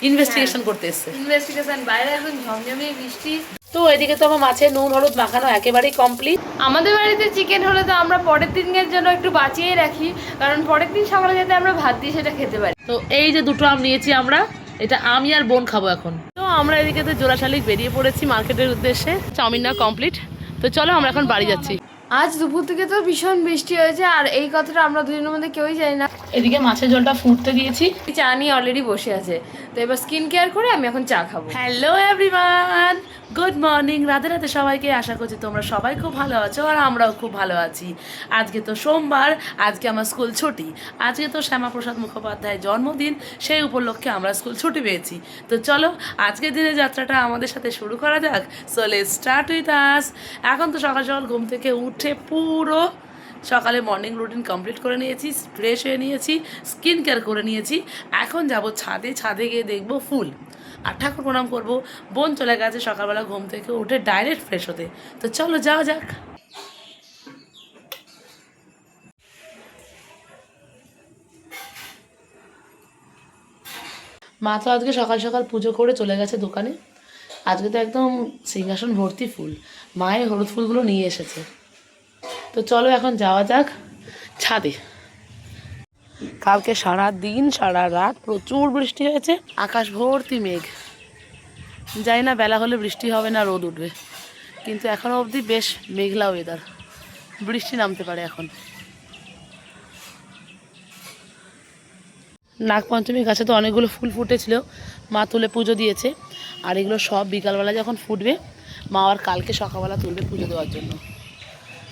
Investigation করতে এসছে। Investigation, বাইরে একদম ঝমঝমিয়ে বৃষ্টি। তো এদিকে তো আমার মাছের নুন হলুদ মাখানো একেবারেই কমপ্লিট। আমাদের বাড়িতে চিকেন হলে তো আমরা পরের দিনের জন্য একটু বাঁচিয়ে রাখি, কারণ পরের দিন সকালে যাতে আমরা ভাত দিয়ে সেটা খেতে পারি। তো এই যে দুটো আম নিয়েছি আমরা, এটা আমি আর বোন খাবো এখন। তো আমরা এদিকে তো জোড়া শালিক বেরিয়ে পড়েছি মার্কেটের উদ্দেশ্যে। চাউমিন না কমপ্লিট, তো চলো আমরা এখন বাড়ি যাচ্ছি। আজ দুপুর থেকে তো ভীষণ বৃষ্টি হয়েছে, আর এই কথাটা আমরা দুজনের মধ্যে কেউই জানি না। এদিকে মাছের জলটা ফুটতে দিয়েছি, চা নিয়ে অলরেডি বসে আছে, তো এবার স্কিন কেয়ার করে আমি এখন চা খাবো। Hello everyone, good morning, Radhe Radhe সবাইকে। আশা করছি তোমরা সবাই খুব ভালো আছো আর আমরাও খুব ভালো আছি। আজকে তো সোমবার, আজকে আমার স্কুল ছুটি। আজকে তো শ্যামাপ্রসাদ মুখোপাধ্যায়ের জন্মদিন, সেই উপলক্ষে আমরা স্কুল ছুটি পেয়েছি। তো চলো আজকের দিনের যাত্রাটা আমাদের সাথে শুরু করা যাক। So let's start with us. এখন তো সকাল সকাল ঘুম থেকে উঠে পুরো সকালে মর্নিং রুটিন কমপ্লিট করে নিয়েছি, ফ্রেশ হয়ে নিয়েছি, স্কিন কেয়ার করে নিয়েছি। এখন যাব ছাদে, ছাদে গিয়ে দেখবো ফুল আর ঠাকুর প্রণাম করবো। বোন চলে গেছে সকালবেলা ঘুম থেকে উঠে ডাইরেক্ট ফ্রেশ হতে। তো চলো যাওয়া যাক। মা তো আজকে সকাল সকাল পুজো করে চলে গেছে দোকানে। আজকে তো একদম সিংহাসন ভর্তি ফুল, মায়ের হলুদ ফুলগুলো নিয়ে এসেছে। তো চলো এখন যাওয়া যাক ছাদে। কালকে সারা দিন সারা রাত প্রচুর বৃষ্টি হয়েছে, আকাশ ভর্তি মেঘ। জানি না বেলা হলে বৃষ্টি হবে না রোদ উঠবে, কিন্তু এখনও অবধি বেশ মেঘলা ওয়েদার, বৃষ্টি নামতে পারে এখন। নাগপঞ্চমী গাছে তো অনেকগুলো ফুল ফুটেছিল, মা তুলে পুজো দিয়েছে। আর এগুলো সব বিকালবেলা যখন ফুটবে, মা আর কালকে সকালবেলা তুলবে পুজো দেওয়ার জন্য।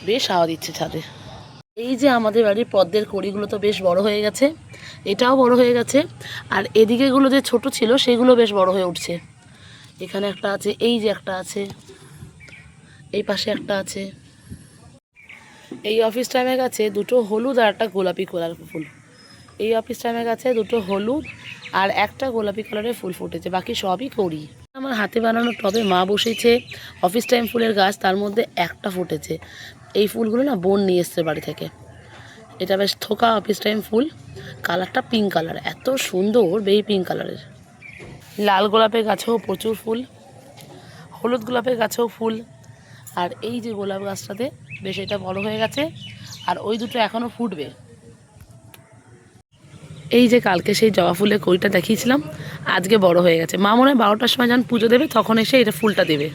বেশ হাওয়া দিচ্ছে ছাদে। এই যে আমাদের বাড়ির পদ্মের কড়িগুলো তো বেশ বড় হয়ে গেছে, এটাও বড় হয়ে গেছে। আর এদিকেগুলো যে ছোট ছিল সেগুলো বেশ বড় হয়ে উঠছে। এখানে একটা আছে, এই যে একটা আছে, এই পাশে একটা আছে। এই অফিস টাইমে গাছে দুটো হলুদ আর একটা গোলাপি কালার ফুল। এই অফিস টাইমে গাছে দুটো হলুদ আর একটা গোলাপি কালারের ফুল ফুটেছে, বাকি সবই কড়ি। আমার হাতে বানানো টবে মা বসেছে অফিস টাইম ফুলের গাছ, তার মধ্যে একটা ফুটেছে। এই ফুলগুলো না বোন নিয়ে এসছে বাড়ি থেকে। এটা বেশ থোকা অফিস টাইম ফুল, কালারটা পিঙ্ক কালার, এত সুন্দর বেবি পিঙ্ক কালারের। লাল গোলাপের গাছেও প্রচুর ফুল, হলুদ গোলাপের গাছেও ফুল। আর এই যে গোলাপ গাছটাতে বেশ এটা বড় হয়ে গেছে, আর ওই দুটো এখনও ফুটবে। এই যে কালকে সেই জবা ফুলের কড়িটা দেখিয়েছিলাম, আজকে বড় হয়ে গেছে। মা মনে হয় 12টার সময় যখন পুজো দেবে তখন এসে এটা ফুলটা দেবে।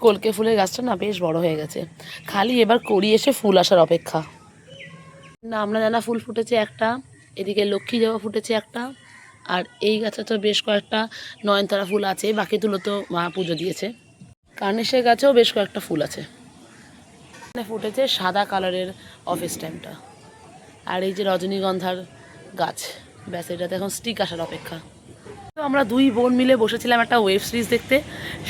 কলকে ফুলের গাছটা না বেশ বড় হয়ে গেছে, খালি এবার কড়ি এসে ফুল আসার অপেক্ষা। না আমরা জানা ফুল ফুটেছে একটা, এদিকে লক্ষ্মী জবা ফুটেছে একটা, আর এই গাছে তো বেশ কয়েকটা নয়নতারা ফুল আছে, বাকিগুলো তো মা পুজো দিয়েছে। কার্নিশের গাছেও বেশ কয়েকটা ফুল আছে। এখানে ফুটেছে সাদা কালারের অফিস টাইমটা। আর এই যে রজনীগন্ধার গাছ, ব্যাস এটাতে এখন স্টিক আসার অপেক্ষা। তো আমরা দুই বোন মিলে বসেছিলাম একটা ওয়েব সিরিজ দেখতে,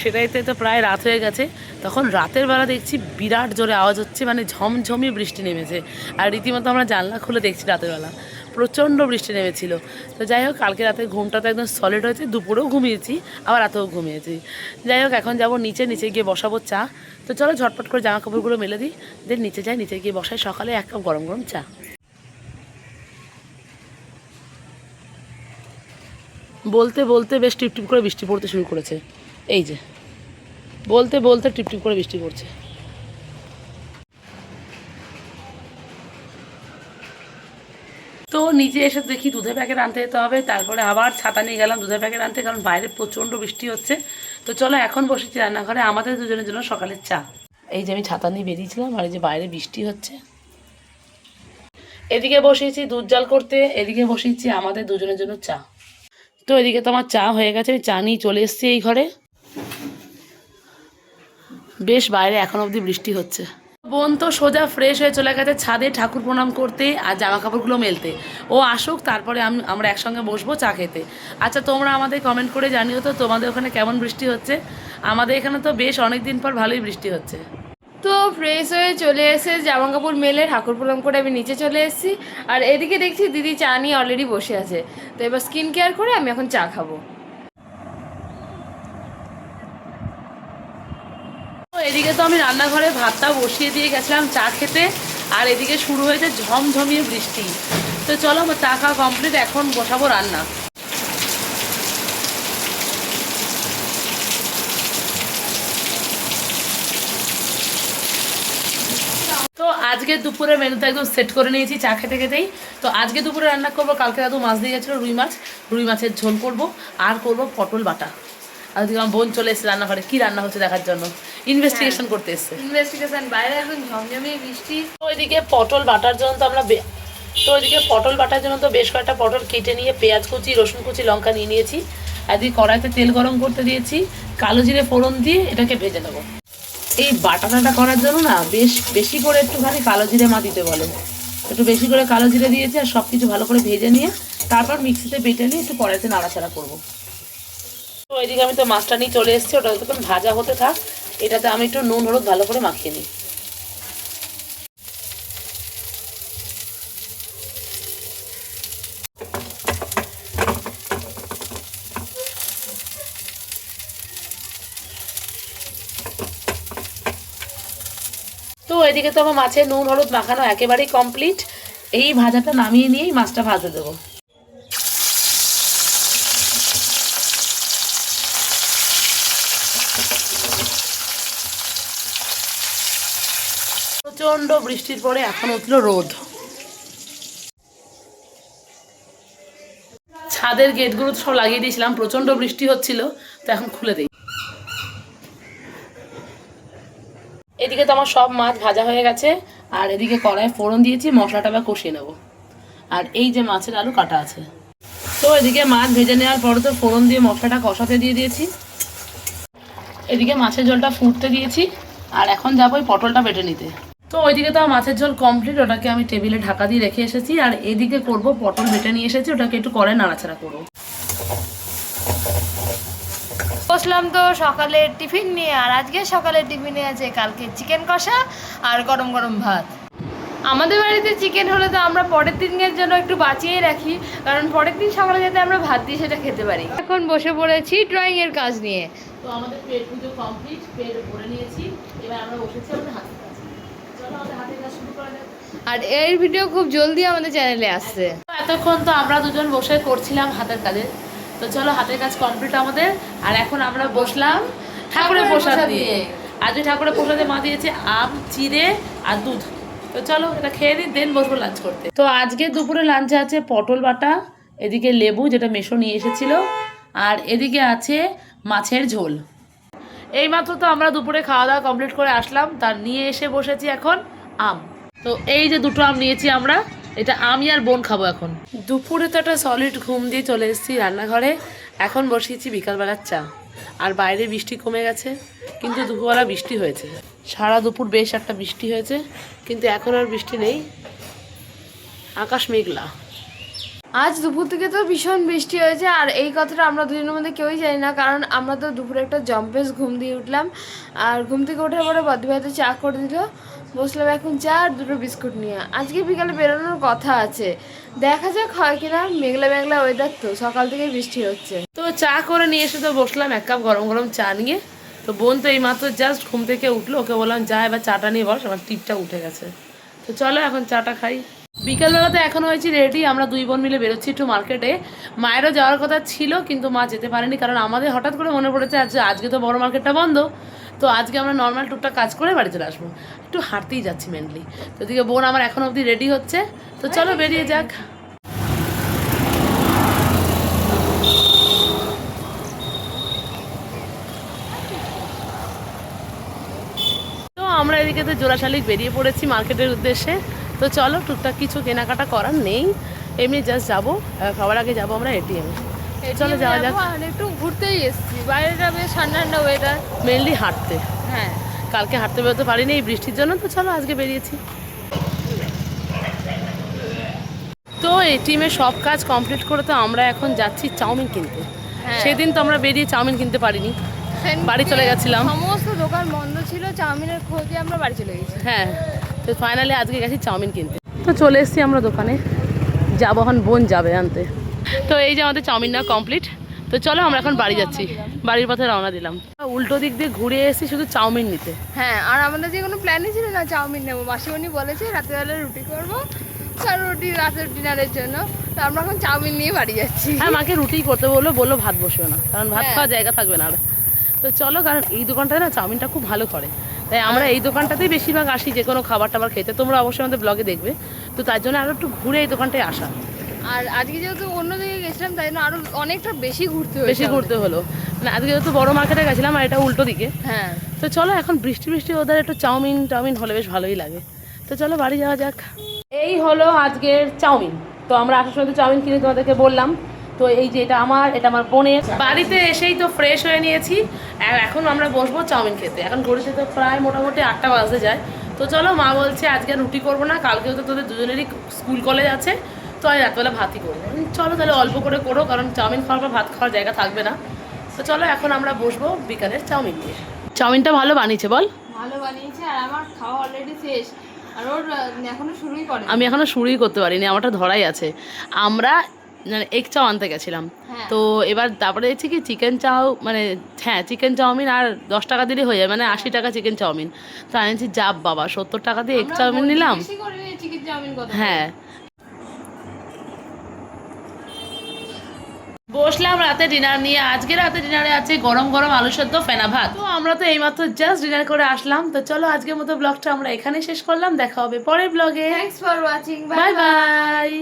সেটাইতে তো প্রায় রাত হয়ে গেছে। তখন রাতের বেলা দেখছি বিরাট জোরে আওয়াজ হচ্ছে, মানে ঝমঝমি বৃষ্টি নেমেছে। আর রীতিমতো আমরা জানলা খুলে দেখছি রাতের বেলা প্রচণ্ড বৃষ্টি নেমেছিল। তো যাই হোক, কালকে রাতে ঘুমটা তো একদম সলিড হয়েছে, দুপুরেও ঘুমিয়েছি আবার রাতেও ঘুমিয়েছি। যাই হোক, এখন যাবো নিচে, নিচে গিয়ে বসাবো চা। তো চলো ঝটপট করে জামা কাপড়গুলো মেলে দিই, দেন নিচে যাই, নিচে গিয়ে বসাই সকালে 1 কাপ গরম গরম চা। বলতে বলতে বেশ টিপটিপ করে বৃষ্টি পড়তে শুরু করেছে। এই যে বলতে বলতে টিপটিপ করে বৃষ্টি পড়ছে। তো নিচে এসে দেখি দুধের প্যাকেট আনতে যেতে হবে, তারপরে আবার ছাতা নিয়ে গেলাম দুধের প্যাকেট আনতে, কারণ বাইরে প্রচণ্ড বৃষ্টি হচ্ছে। তো চলো এখন বসেছি রান্নাঘরে আমাদের দুজনের জন্য সকালের চা। এই যে আমি ছাতা নিয়ে বেরিয়েছিলাম, আর এই যে বাইরে বৃষ্টি হচ্ছে। এদিকে বসিয়েছি দুধ জাল করতে, এদিকে বসিয়েছি আমাদের দুজনের জন্য চা। তো এদিকে তো আমার চা হয়ে গেছে, আমি চা নিয়ে চলে এসেছি এই ঘরে। বেশ বাইরে এখন অবধি বৃষ্টি হচ্ছে। বোন তো সোজা ফ্রেশ হয়ে চলে গেছে ছাদে ঠাকুর প্রণাম করতে আর জামা কাপড়গুলো মেলতে। ও আসুক, তারপরে আমরা একসঙ্গে বসবো চা খেতে। আচ্ছা, তোমরা আমাদের কমেন্ট করে জানিও তো তোমাদের ওখানে কেমন বৃষ্টি হচ্ছে। আমাদের এখানে তো বেশ অনেক দিন পর ভালোই বৃষ্টি হচ্ছে। তো ফ্রেশ হয়ে চলে এসে জামা কাপড় মেলে ঠাকুর প্রণাম করে আমি নিচে চলে এসেছি, আর এদিকে দেখছি দিদি চা নিয়ে অলরেডি বসে আছে। তো এবার স্কিন কেয়ার করে আমি এখন চা খাবো। তো এদিকে তো আমি রান্নাঘরে ভাতটা বসিয়ে দিয়ে গেছিলাম চা খেতে, আর এদিকে শুরু হয়েছে ঝমঝমিয়ে বৃষ্টি। তো তো চলো আমার চা খাওয়া কমপ্লিট, এখন বসাবো রান্না। তো আজকে দুপুরে মেনুতে একদম সেট করে নিয়েছি চা খেতে খেতেই। তো আজকে দুপুরে রান্না করবো, কালকে দাদু মাছ দিয়ে গেছিলো রুই মাছের ঝোল করব, আর করব পটল বাটা। আর ওদিকে আমার বোন চলে এসেছে রান্নাঘরে, কি রান্না হচ্ছে দেখার জন্য, ইনভেস্টিগেশন করতে এসছে। ইনভেস্টিগেশন, বাইরে এখন ঝমঝমিয়ে বৃষ্টি। তো ওইদিকে পটল বাটার জন্য তো আমরা বেশ কয়েকটা পটল কেটে নিয়ে পেঁয়াজ কুচি, রসুন কুচি, লঙ্কা নিয়ে নিয়েছি। এদিকে কড়াইতে তেল গরম করতে দিয়েছি, কালো জিরে ফোড়ন দিয়ে এটাকে ভেজে নেবো। এই বাটাটা করার জন্য না বেশি করে একটুখানি কালো জিরে মা দিতে বলে, একটু বেশি করে কালো জিরে দিয়েছি। আর সব কিছু ভালো করে ভেজে নিয়ে তারপর মিক্সিতে বেটে নিয়ে একটু কড়াইতে নাড়াচাড়া করবো। তো এদিকে আমি তো মাছটা নিয়ে চলে এসেছি, ওটা যতক্ষণ ভাজা হতে থাক এটাতে আমি একটু নুন হলুদ ভালো করে মাখিয়ে নিই। তো এদিকে তো আমার মাছের নুন হলুদ মাখানো একেবারেই কমপ্লিট। এই ভাজাটা নামিয়ে নিয়েই মাছটা ভাজতে দেবো। প্রচন্ড বৃষ্টির পরে এখন উঠলো রোদ। ছাদের গেটগুলো সব লাগিয়ে দিয়েছিলাম, প্রচন্ড বৃষ্টি হচ্ছিল, তো এখন খুলে দিই। এদিকে তো আমার সব মাছ ভাজা হয়ে গেছে, আর এদিকে কড়াইয়ে ফোড়ন দিয়েছি, মশলাটা আবার কষিয়ে নেবো। আর এই যে মাছের আলু কাটা আছে। তো এদিকে মাছ ভেজে নেওয়ার পরে তো ফোড়ন দিয়ে মশলাটা কষাতে দিয়ে দিয়েছি। এদিকে মাছের ঝোলটা ফুটতে দিয়েছি, আর এখন যাবো ওই পটলটা বেটে নিতে। তো ওইদিকে তো আমার মাছের ঝোল কমপ্লিট, ওটাকে আমি টেবিলে ঢাকা দিয়ে রেখে এসেছি। আর এদিকে করব পটল বেটে নিয়ে এসেছি, ওটাকে একটু করে নাড়াচাড়া করবো। বসলাম তো সকালের টিফিন নিয়ে, আর আজকে সকালের টিফিনে আছে কালকে চিকেন কষা আর গরম গরম ভাত। আমাদের বাড়িতে চিকেন হলে তো আমরা পরের দিনের জন্য একটু বাঁচিয়ে রাখি, কারণ পরের দিন সকালে যাতে আমরা ভাত দিয়ে সেটা খেতে পারি। এখন বসে পড়েছি ড্রয়িং এর কাজ নিয়ে। তো আমাদের পেট পুজো কমপ্লিট, পেট ভরে নিয়েছি, এবার আমরা বসেছি আমাদের হাতের কাজ। চলো আমাদের হাতের কাজ শুরু করা যাক। আর এই ভিডিও খুব জলদি আমাদের চ্যানেলে আসছে। এতক্ষণ তো আমরা দুজন বসে করছিলাম হাতের কাজে। তো চলো হাতের কাজ কমপ্লিট আমাদের, আর এখন আমরা বসলাম ঠাকুরের প্রসাদ দিয়ে। আজকে ঠাকুরের প্রসাদে মা দিয়েছে আম, চিড়ে আর দুধ। তো চলো এটা খেয়ে নিই, দেন বসবো লাঞ্চ করতে। তো আজকে দুপুরে লাঞ্চে আছে পটল বাটা, এদিকে লেবু যেটা মেশো নিয়ে এসেছিল, আর এদিকে আছে মাছের ঝোল। এইমাত্র তো আমরা দুপুরে খাওয়া দাওয়া কমপ্লিট করে আসলাম, তার নিয়ে এসে বসেছি এখন আম। তো এই যে দুটো আম নিয়েছি আমরা, এটা আমি আর বোন খাবো এখন। দুপুরে তো একটা সলিড ঘুম দিয়ে চলে এসেছি রান্নাঘরে, এখন বসিয়েছি বিকালবেলার চা। আর বাইরে বৃষ্টি কমে গেছে, কিন্তু দুপুরবেলা বৃষ্টি হয়েছে, সারা দুপুর বেশ একটা বৃষ্টি হয়েছে, কিন্তু এখন আর বৃষ্টি নেই, আকাশ মেঘলা। আজ দুপুর থেকে তো ভীষণ বৃষ্টি হয়েছে, আর এই কথাটা আমরা দুজনের মধ্যে কেউই জানি না, কারণ আমরা তো দুপুরে একটা জম্পেস ঘুম দিয়ে উঠলাম। আর ঘুম থেকে ওঠার পরে বদ্দি ভাইতে চা করে দিল, বসলাম এখন চা আর দুটো বিস্কুট নিয়ে। আজকে বিকালে বেরোনোর কথা আছে, দেখা যাক হয় কিনা, মেঘলা মেঘলা ওয়েদার, তো সকাল থেকে বৃষ্টি হচ্ছে। তো চা করে নিয়ে এসে তো বসলাম এক কাপ গরম গরম চা নিয়ে। তো বোন তো এইমাত্র জাস্ট ঘুম থেকে উঠলো, ওকে বললাম যা এবার চাটা নিয়ে বস, আমার টিপটা উঠে গেছে। তো চলো এখন চাটা খাই। বিকালবেলাতে এখন হয়েছি রেডি, আমরা দুই বোন মিলে বেরোচ্ছি একটু মার্কেটে। মায়েরও যাওয়ার কথা ছিল, কিন্তু মা যেতে পারেনি, কারণ আমাদের হঠাৎ করে মনে পড়েছে আজকে তো বড় মার্কেটটা বন্ধ। তো আজকে আমরা নর্মাল টুকটাক কাজ করে বাড়ি চলে আসবো, একটু হাঁটতেই যাচ্ছি মেনলি। তো দিকে বোন আমার এখন অবধি রেডি হচ্ছে, তো চলো বেরিয়ে যাক। তো আমরা এদিকে তো জোড়া শালিক বেরিয়ে পড়েছি মার্কেটের উদ্দেশ্যে। তো চলো টুকটাক কিছু কেনাকাটা করার নেই, এমনি জাস্ট যাবো, সবার আগে যাবো আমরা এটিএমে। চলো যাওয়া যাক। একটু ঘুরতেই এসেছি, বাইরেটা বেশ ঠান্ডা ঠান্ডা ওয়েদার, মেনলি হাঁটতে। হ্যাঁ, কালকে হাঁটতে বেরোতে পারিনি এই বৃষ্টির জন্য, তো চলো আজকে বেরিয়েছি। তো এটিএমের সব কাজ কমপ্লিট করে তো আমরা এখন যাচ্ছি চাউমিন কিনতে। সেদিন তো আমরা বেরিয়ে চাউমিন কিনতে পারিনি, বাড়ি চলে গেছিলাম, সমস্ত দোকান বন্ধ ছিল, চাউমিনের খোঁজে আমরা বাড়ি চলে গেছি। হ্যাঁ, তো ফাইনালি আজকে গেছি চাউমিন কিনতে। তো চলে এসেছি আমরা দোকানে, যাবো এখন, বোন যাবে আনতে। তো এই যে আমাদের চাউমিন না কমপ্লিট, তো চলো আমরা এখন বাড়ি যাচ্ছি, বাড়ির পথে রওনা দিলাম। উল্টো দিক দিয়ে ঘুরে এসেছি শুধু চাউমিন নিতে। হ্যাঁ, আর আমাদের যে কোনো প্ল্যানই ছিল না চাউমিন নেবো, মাসিমণি বলেছে রাত্রেবেলা রুটি করবো, কারণ রুটি রাতের ডিনারের জন্য। তো আমরা এখন চাউমিন নিয়ে বাড়ি যাচ্ছি। হ্যাঁ, মাকে রুটি করতে বললো, বললো ভাত বসবে না, কারণ ভাত হ্যাঁ। খাওয়ার জায়গা থাকবে না আর। তো চলো, কারণ এই দোকানটায় না চাউমিনটা খুব ভালো করে, তাই আমরা এই দোকানটাতেই বেশিরভাগ আসি যে কোনো খাবার টাবার খেতে। তোমরা অবশ্যই আমাদের ব্লগে দেখবে। তো তার জন্য আরও একটু ঘুরে এই দোকানটায় আসা। আর আজকে যেহেতু অন্য দিকে গেছিলাম তাই জন্য আরো অনেকটা বেশি ঘুরতে বেশি ঘুরতে হলো, মানে আজকে যেহেতু বড় মার্কেটে গেছিলাম আর এটা উল্টো দিকে। হ্যাঁ। তো চলো, এখন বৃষ্টি বৃষ্টি ওদের একটু চাউমিন হলে বেশ ভালোই লাগে। তো চলো বাড়ি যাওয়া যাক। এই হলো আজকের চাউমিন। তো আমরা আসার সময় তো চাউমিন কিনে তোমাদেরকে বললাম। তো এই যে এটা আমার বোনের। বাড়িতে এসেই তো ফ্রেশ হয়ে নিয়েছি, আর এখন আমরা বসবো চাউমিন খেতে। এখন ঘড়িতে তো প্রায় মোটামুটি 8টা বাজতে যায়। তো চলো, মা বলছে আজকে রুটি করবো না, কালকেও তো তোদের দুজনেরই স্কুল কলেজ আছে, তো আমি রাতবেলা ভাতই করবো। চলো তাহলে অল্প করে করো, কারণ চাউমিন খাওয়ার পর ভাত খাওয়ার জায়গা থাকবে না। তো চলো এখন আমরা বসবো বিকালের চাউমিন দিয়ে। চাউমিনটা ভালো বানিয়েছে বল? ভালো বানিয়েছে, আর আমার খাওয়া অলরেডি শেষ, আর ওর এখনো শুরুই করে। আমি এখনো শুরুই করতে পারিনি, আমারটা ধরাই আছে। আমরা মানে এগ চাও আনতে গেছিলাম, তো এবার তারপরে দেখছি কি চিকেন চাও, মানে হ্যাঁ চিকেন চাউমিন আর 10 টাকা দিলে হয়ে যায়, মানে 80 টাকা চিকেন চাউমিন। তো আনছি যাব বাবা, 70 টাকা দিয়ে এগ চাউমিন নিলাম। চিকেন চাউমিন কত? হ্যাঁ, বসলাম রাতে ডিনার নিয়ে। আজকে রাতে ডিনারে আছে গরম গরম আলু সেদ্ধ, ফেনা ভাত। তো আমরা তো এইমাত্র জাস্ট ডিনার করে আসলাম। তো চলো আজকের মতো ব্লগটা আমরা এখানেই শেষ করলাম, দেখা হবে পরের ব্লগে। Thanks for watching, bye bye.